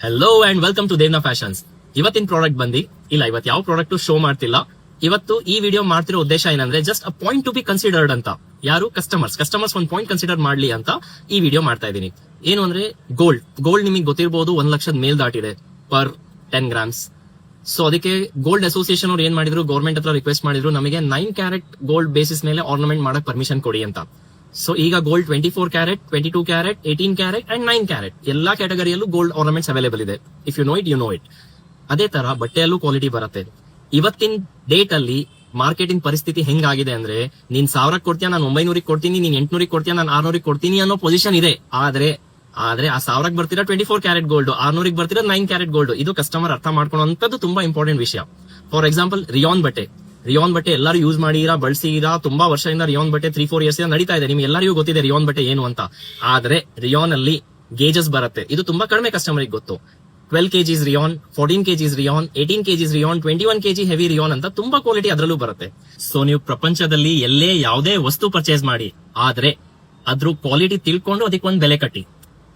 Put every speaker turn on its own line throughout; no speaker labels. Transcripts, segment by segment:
Hello and welcome to Devna fashions. ಇವತ್ತಿನ product ಇಲ್ಲ, ಇವತ್ತು ಯಾವ ಪ್ರಾಡಕ್ಟ್ ಶೋ ಮಾಡ್ತಿಲ್ಲ. ಇವತ್ತು ಈ ವಿಡಿಯೋ ಮಾಡ್ತಿರೋ ಉದ್ದೇಶ ಏನಂದ್ರೆ just a point to be considered ಅಂತ. ಯಾರು ಕಸ್ಟಮರ್ಸ್ ಒಂದು ಪಾಯಿಂಟ್ ಕನ್ಸಿಡರ್ ಮಾಡ್ಲಿ ಅಂತ ಈ ವಿಡಿಯೋ ಮಾಡ್ತಾ ಇದೀನಿ. ಏನು ಅಂದ್ರೆ ಗೋಲ್ಡ್ ನಿಮಗೆ ಗೊತ್ತಿರಬಹುದು 1 ಲಕ್ಷದ ಮೇಲ್ ದಾಟಿದೆ ಪರ್ 10 ಗ್ರಾಮ್ಸ್. ಸೊ ಅದಕ್ಕೆ ಗೋಲ್ಡ್ ಅಸೋಸಿಯೇಷನ್ ಅವ್ರು ಏನ್ ಮಾಡಿದ್ರು, ಗೌರ್ಮೆಂಟ್ ಹತ್ರ ರಿಕ್ವೆಸ್ಟ್ ಮಾಡಿದ್ರು, ನಮಗೆ 9 ಕ್ಯಾರೆಟ್ ಗೋಲ್ಡ್ ಬೇಸಿಸ್ ಮೇಲೆ ಆರ್ನಮೆಂಟ್ ಮಾಡಕ್ ಪರ್ಮಿಷನ್ ಕೊಡಿ ಅಂತ. ಸೊ ಈಗ gold 24 carat, 22 carat, 18 carat and 9 carat ಎಲ್ಲಾ ಕ್ಯಾಟಗರಿಯಲ್ಲೂ ಗೋಲ್ಡ್ ಆರ್ನಮೆಂಟ್ಸ್ ಅವೈಲೇಬಲ್ ಇದೆ. If you know it. ಅದೇ ತರ ಬಟ್ಟೆಯಲ್ಲೂ ಕ್ವಾಲಿಟಿ ಬರುತ್ತೆ. ಇವತ್ತಿನ ಡೇಟ್ ಅಲ್ಲಿ ಮಾರ್ಕೆಟಿಂಗ್ ಪರಿಸ್ಥಿತಿ ಹೆಂಗಾಗಿದೆ ಅಂದ್ರೆ, ನೀನ್ 1000 ಕೊಡ್ತೀಯ, ನಾನು 900 ಕೊಡ್ತೀನಿ, ನೀನ್ 800 ಕೊಡ್ತೀಯ, ನಾನು 600 ಕೊಡ್ತೀನಿ ಅನ್ನೋ ಪೊಸಿಷನ್ ಇದೆ. ಆದ್ರೆ ಆ 1000 ಬರ್ತಿರೋ 24 ಕ್ಯಾರೆಟ್ ಗೋಲ್ಡ್, 600 ಬರ್ತಿರೋ 9 ಕ್ಯಾರೆಟ್ ಗೋಲ್ಡ್. ಇದು ಕಸ್ಟಮರ್ ಅರ್ಥ ಮಾಡ್ಕೊಳ್ಳೋಂಥದ್ದು ತುಂಬಾ ಇಂಪಾರ್ಟೆಂಟ್ ವಿಷಯ. ಫಾರ್ ಎಕ್ಸಾಂಪಲ್ ರಿಯಾನ್ ಬಟ್ಟೆ ಎಲ್ಲರೂ ಯೂಸ್ ಮಾಡಿರಾ, ಬಳಸಿರಾ, ತುಂಬಾ ವರ್ಷದಿಂದ ರಿಯಾನ್ ಬಟ್ಟೆ 3-4 ಇಯರ್ಸ್ ನಡೀತಾ ಇದೆ. ನಿಮ್ಗೆ ಎಲ್ಲರಿಗೂ ಗೊತ್ತಿದೆ ರಿಯಾನ್ ಬಟ್ಟೆ ಏನು ಅಂತ. ಆದ್ರೆ ರಿಯಾನ್ ಅಲ್ಲಿ ಗೇಜಸ್ ಬರುತ್ತೆ, ಇದು ತುಂಬಾ ಕಡಿಮೆ ಕಸ್ಟಮರ್ ಗೊತ್ತು. 12 kgs rayon, 14 kgs rayon, 18 kgs rayon, 21 kg heavy rayon ಅಂತ ತುಂಬಾ ಕ್ವಾಲಿಟಿ ಅದರಲ್ಲೂ ಬರುತ್ತೆ. ಸೊ ನೀವು ಪ್ರಪಂಚದಲ್ಲಿ ಎಲ್ಲೇ ಯಾವುದೇ ವಸ್ತು ಪರ್ಚೇಸ್ ಮಾಡಿ, ಆದ್ರೆ ಅದ್ರ ಕ್ವಾಲಿಟಿ ತಿಳ್ಕೊಂಡು ಅದಕ್ಕೆ ಒಂದು ಬೆಲೆ ಕಟ್ಟಿ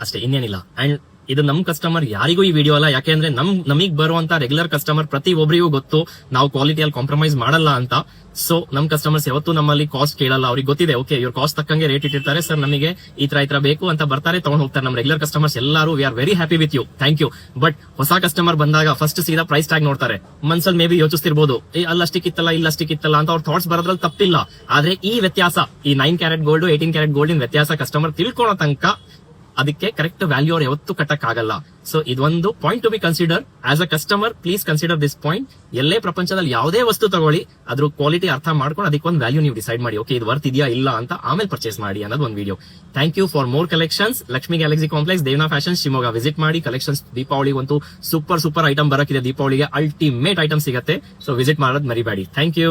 ಅಷ್ಟೇ, ಇನ್ನೇನಿಲ್ಲ. ಅಂಡ್ ಇದು ನಮ್ ಕಸ್ಟಮರ್ ಯಾರಿಗೂ ಈ ವಿಡಿಯೋ ಅಲ್ಲ, ಯಾಕೆಂದ್ರೆ ನಮಗ್ ಬರುವಂತ ರೆಗ್ಯುಲರ್ ಕಸ್ಟಮರ್ ಪ್ರತಿ ಒಬ್ಬರಿಗೂ ಗೊತ್ತು ನಾವು ಕ್ವಾಲಿಟಿಯಲ್ಲಿ ಕಾಂಪ್ರಮೈಸ್ ಮಾಡಲ್ಲ ಅಂತ. ಸೊ ನಮ್ ಕಸ್ಟಮರ್ಸ್ ಯಾವತ್ತೂ ನಮ್ಮಲ್ಲಿ ಕಾಸ್ಟ್ ಕೇಳಲ್ಲ. ಅವ್ರಿಗೆ ಗೊತ್ತಿದೆ, ಓಕೆ ಇವ್ರ ಕಾಸ್ಟ್ ತಕ್ಕಂಗೆ ರೇಟ್ ಇಟ್ಟಿರ್ತಾರೆ, ಸರ್ ನಮಗೆ ಈ ತರ ಬೇಕು ಅಂತ ಬರ್ತಾರೆ, ತಗೊಂಡ್ ಹೋಗ್ತಾರೆ. ನಮ್ ರೆಗ್ಯುಲರ್ ಕಸ್ಟಮರ್ಸ್ ಎಲ್ಲರೂ we are very happy with you, thank you. But ಹೊಸ ಕಸ್ಟಮರ್ ಬಂದಾಗ ಫಸ್ಟ್ ಸೀದಾ ಪ್ರೈಸ್ ಟ್ಯಾಗ್ ನೋಡ್ತಾರೆ. ಮನ್ಸಲ್ಲಿ ಮೇ ಬಿ ಯೋಚಿಸ್ತಿರ್ಬೋದು, ಅಲ್ಲಷ್ಟಿಕ್ಕಿತ್ತಲ್ಲ ಇಲ್ಲಷ್ಟಿಕ್ಕಿತ್ತಲ್ಲ ಅಂತ ಅವ್ರ ಥಾಟ್ಸ್ ಬರೋದ್ರಲ್ಲಿ ತಪ್ಪಿಲ್ಲ. ಆದ್ರೆ ಈ ವ್ಯತ್ಯಾಸ, ಈ 9 ಕ್ಯಾರೆಟ್ ಗೋಲ್ಡ್ 18 ಕ್ಯಾರೆಟ್ ಗೋಲ್ಡ್ ಇನ್ ವ್ಯತ್ಯಾಸ ಕಸ್ಟಮರ್ ತಿಳ್ಕೊಳ್ಳೋ ತನಕ ಅದಕ್ಕೆ ಕರೆಕ್ಟ್ ವ್ಯಾಲ್ಯೂ ಅವ್ರು ಯಾವತ್ತೂ ಕಟ್ಟಕ್ ಆಗಲ್ಲ. ಸೊ ಇದೊಂದು point to B consider. As a customer please consider this point. ಎಲ್ಲೇ ಪ್ರಪಂಚದಲ್ಲಿ ಯಾವುದೇ ವಸ್ತು ತಗೊಳ್ಳಿ, ಅದ್ರ ಕ್ವಾಲಿಟಿ ಅರ್ಥ ಮಾಡ್ಕೊಂಡು ಅದಕ್ಕೆ ಒಂದು ವ್ಯಾಲ್ಯೂ ನೀವು ಡಿಸೈಡ್ ಮಾಡಿ, ಓಕೆ ಇದು ವರ್ತ್ ಇದೆಯಾ ಇಲ್ಲ ಅಂತ, ಆಮೇಲೆ ಪರ್ಚೇಸ್ ಮಾಡಿ ಅನ್ನೋದು ಒಂದು video. Thank you for more collections. Lakshmi galaxy complex, Devna fashions, Shivamogga visit ಮಾಡಿ. ಕಲೆಕ್ಷನ್ಸ್ ದೀಪಾವಳಿಗೆ ಒಂದು ಸೂಪರ್ ಐಟಮ್ ಬರಕಿದೆ. ದೀಪಾವಳಿಗೆ ಅಲ್ಟಿಮೇಟ್ ಐಟಮ್ ಸಿಗುತ್ತೆ. ಸೊ ವಿಸಿಟ್ ಮಾಡೋದು ಮರಿಬೇಡಿ. Thank you.